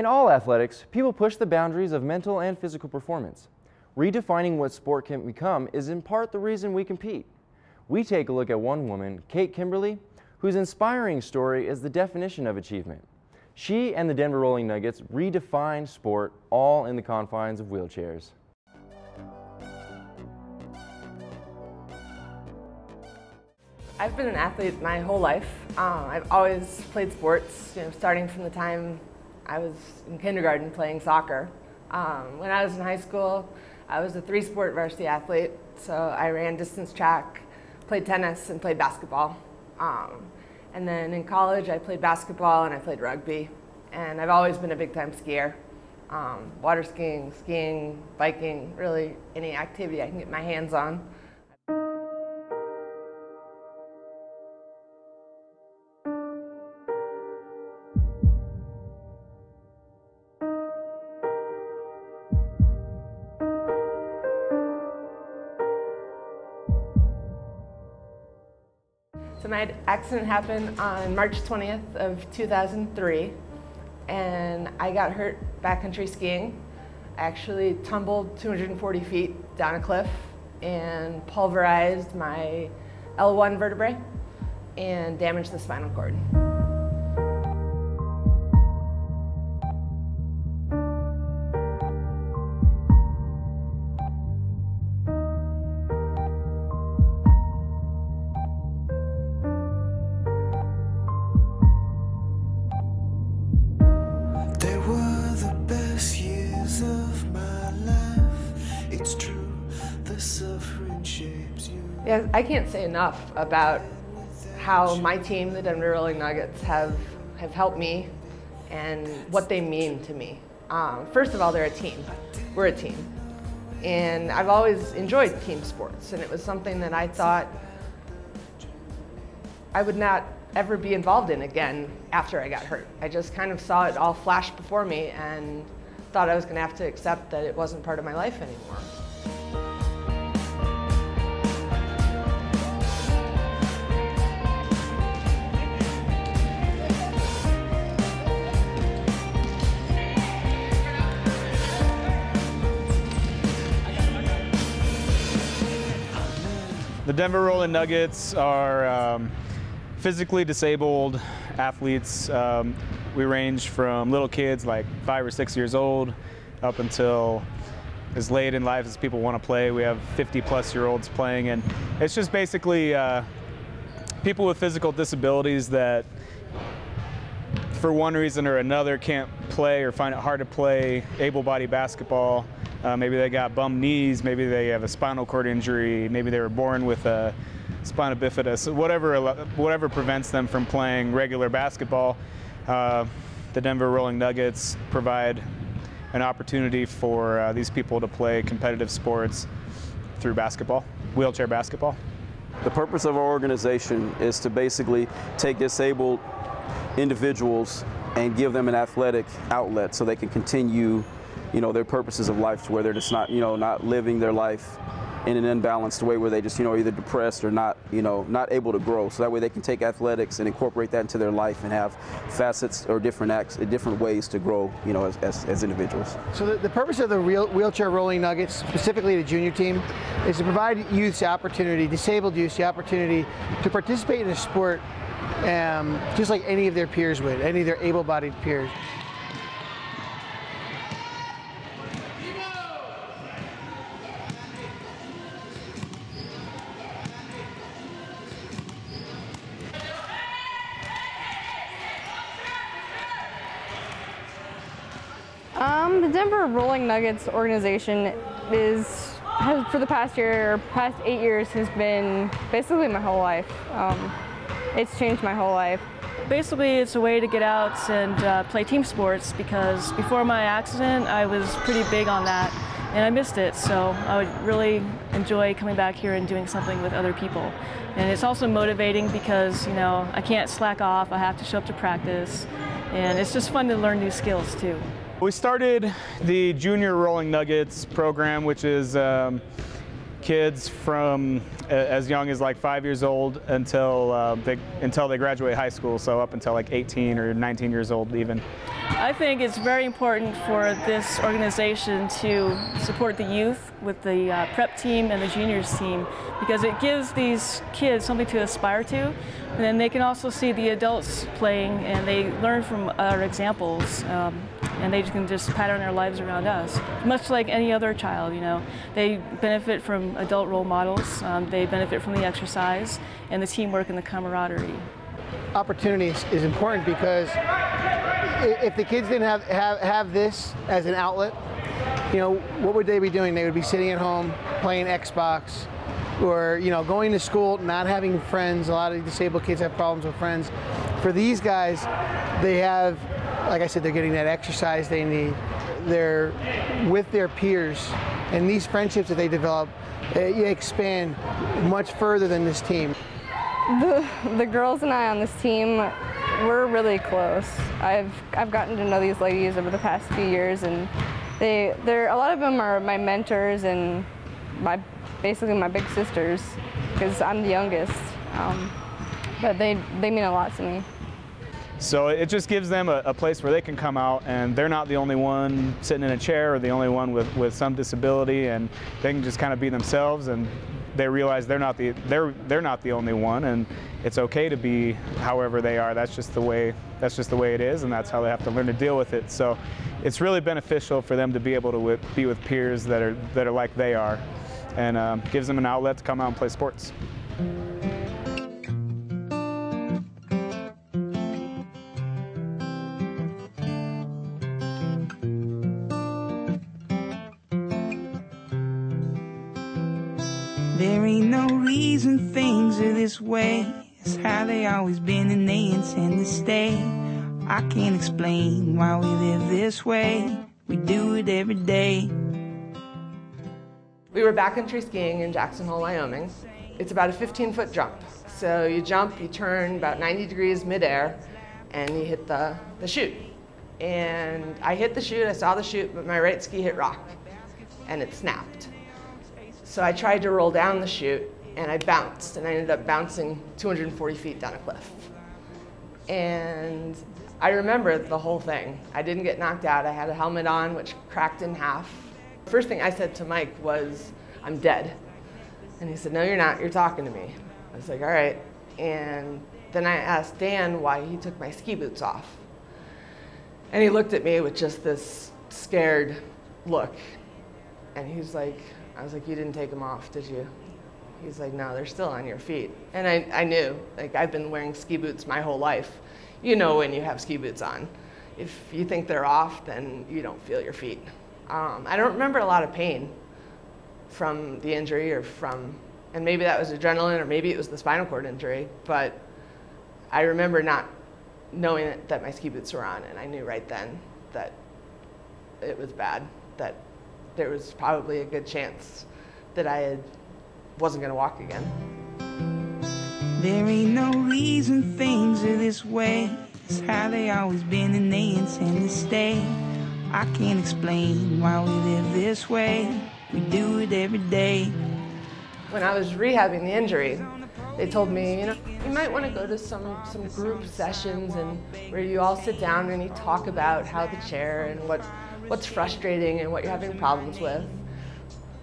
In all athletics, people push the boundaries of mental and physical performance. Redefining what sport can become is in part the reason we compete. We take a look at one woman, Kate Kimberly, whose inspiring story is the definition of achievement. She and the Denver Rolling Nuggets redefined sport, all in the confines of wheelchairs. I've been an athlete my whole life. I've always played sports, starting from the time I was in kindergarten playing soccer. When I was in high school, I was a three-sport varsity athlete, so I ran distance track, played tennis, and played basketball. And then in college, I played basketball and I played rugby. And I've always been a big-time skier. Water skiing, skiing, biking, really any activity I can get my hands on. So my accident happened on March 20th of 2003, and I got hurt backcountry skiing. I actually tumbled 240 feet down a cliff and pulverized my L1 vertebrae and damaged the spinal cord. Yeah, I can't say enough about how my team, the Denver Rolling Nuggets, have helped me and what they mean to me. First of all, they're a team. We're a team. And I've always enjoyed team sports, and it was something that I thought I would not ever be involved in again after I got hurt. I just kind of saw it all flash before me and thought I was going to have to accept that it wasn't part of my life anymore. The Denver Rolling Nuggets are physically disabled athletes. We range from little kids like 5 or 6 years old up until as late in life as people want to play. We have 50-plus-year-olds playing, and it's just basically people with physical disabilities that for one reason or another can't play or find it hard to play able-bodied basketball. Maybe they got bum knees, maybe they have a spinal cord injury, maybe they were born with a spina bifida, whatever prevents them from playing regular basketball. The Denver Rolling Nuggets provide an opportunity for these people to play competitive sports through basketball, wheelchair basketball. The purpose of our organization is to basically take disabled individuals and give them an athletic outlet so they can continue their purposes of life, to where they're just not living their life in an imbalanced way where they just either depressed or not able to grow. So that way they can take athletics and incorporate that into their life and have facets or different ways to grow as individuals. So the purpose of the Wheelchair Rolling Nuggets, specifically the junior team, is to provide youth the opportunity, disabled youth the opportunity to participate in a sport just like any of their peers would, any of their able-bodied peers. The Denver Rolling Nuggets organization has for the past 8 years, has been basically my whole life. It's changed my whole life. Basically, it's a way to get out and play team sports, because before my accident, I was pretty big on that, and I missed it. So I would really enjoy coming back here and doing something with other people. And it's also motivating because, I can't slack off. I have to show up to practice, and it's just fun to learn new skills too. We started the Junior Rolling Nuggets program, which is kids from as young as like 5 years old until they graduate high school, so up until like 18 or 19 years old even. I think it's very important for this organization to support the youth with the prep team and the juniors team, because it gives these kids something to aspire to, and then they can also see the adults playing and they learn from our examples, and they can just pattern their lives around us. Much like any other child, you know, they benefit from adult role models, they benefit from the exercise and the teamwork and the camaraderie. Opportunity is important, because if the kids didn't have this as an outlet, you know, what would they be doing? They would be sitting at home playing Xbox, or, you know, going to school, not having friends. A lot of disabled kids have problems with friends. For these guys, they have, like I said, they're getting that exercise they need. They're with their peers, and these friendships that they develop, expand much further than this team. The girls and I on this team, we're really close. I've gotten to know these ladies over the past few years, and a lot of them are my mentors and basically my big sisters, because I'm the youngest. But they mean a lot to me. So it just gives them a place where they can come out, and they're not the only one sitting in a chair or the only one with some disability, and they can just kind of be themselves, and they realize they're not the only one, and it's okay to be however they are. That's just the way it is, and that's how they have to learn to deal with it. So it's really beneficial for them to be able to be with peers that are like they are, and gives them an outlet to come out and play sports. There ain't no reason things are this way. It's how they always been and they intend to stay. I can't explain why we live this way. We do it every day. We were backcountry skiing in Jackson Hole, Wyoming. It's about a 15-foot jump. So you jump, you turn about 90 degrees midair, and you hit the chute. And I hit the chute, I saw the chute, but my right ski hit rock, and it snapped. So I tried to roll down the chute, and I bounced, and I ended up bouncing 240 feet down a cliff. And I remember the whole thing. I didn't get knocked out. I had a helmet on, which cracked in half. The first thing I said to Mike was, "I'm dead." And he said, "No, you're not. You're talking to me." I was like, "All right." And then I asked Dan why he took my ski boots off. And he looked at me with just this scared look. And he's like, I was like, "You didn't take them off, did you?" He's like, "No, they're still on your feet." And I knew, like, I've been wearing ski boots my whole life. You know when you have ski boots on. If you think they're off, then you don't feel your feet. I don't remember a lot of pain from the injury and maybe that was adrenaline or maybe it was the spinal cord injury, but I remember not knowing that my ski boots were on, and I knew right then that it was bad, that there was probably a good chance that I wasn't going to walk again. There ain't no reason things are this way. It's how they always been and they intend to stay. I can't explain why we live this way. We do it every day. When I was rehabbing the injury, they told me, you might want to go to some group sessions and where you all sit down and you talk about how the chair and what's frustrating and what you're having problems with.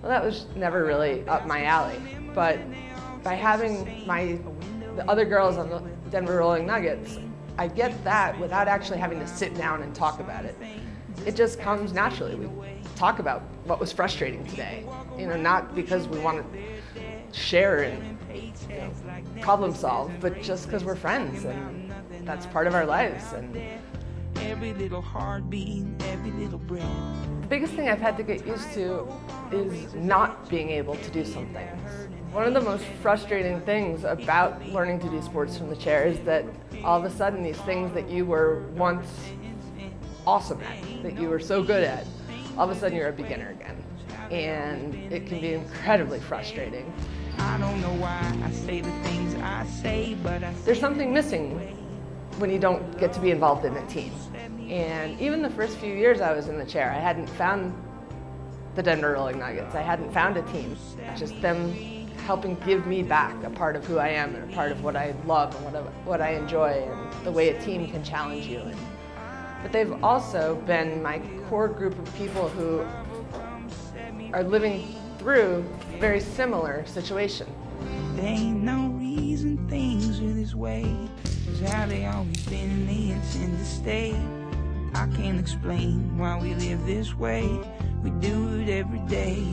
Well, that was never really up my alley. But by having the other girls on the Denver Rolling Nuggets, I get that without actually having to sit down and talk about it. It just comes naturally. We talk about what was frustrating today, not because we want to share and problem solve, but just because we're friends and that's part of our lives. And every little heartbeat, every little breath. The biggest thing I've had to get used to is not being able to do something. One of the most frustrating things about learning to do sports from the chair is that all of a sudden these things that you were once awesome at, that you were so good at, all of a sudden you're a beginner again. And it can be incredibly frustrating. I don't know why I say the things I say, but there's something missing when you don't get to be involved in a team. And even the first few years I was in the chair, I hadn't found the Denver Rolling Nuggets. I hadn't found a team. Just them helping give me back a part of who I am and a part of what I love and what I enjoy and the way a team can challenge you. But they've also been my core group of people who are living through a very similar situation. There ain't no reason things are this way. It's how they always been and they intend to stay. I can't explain why we live this way. We do it every day.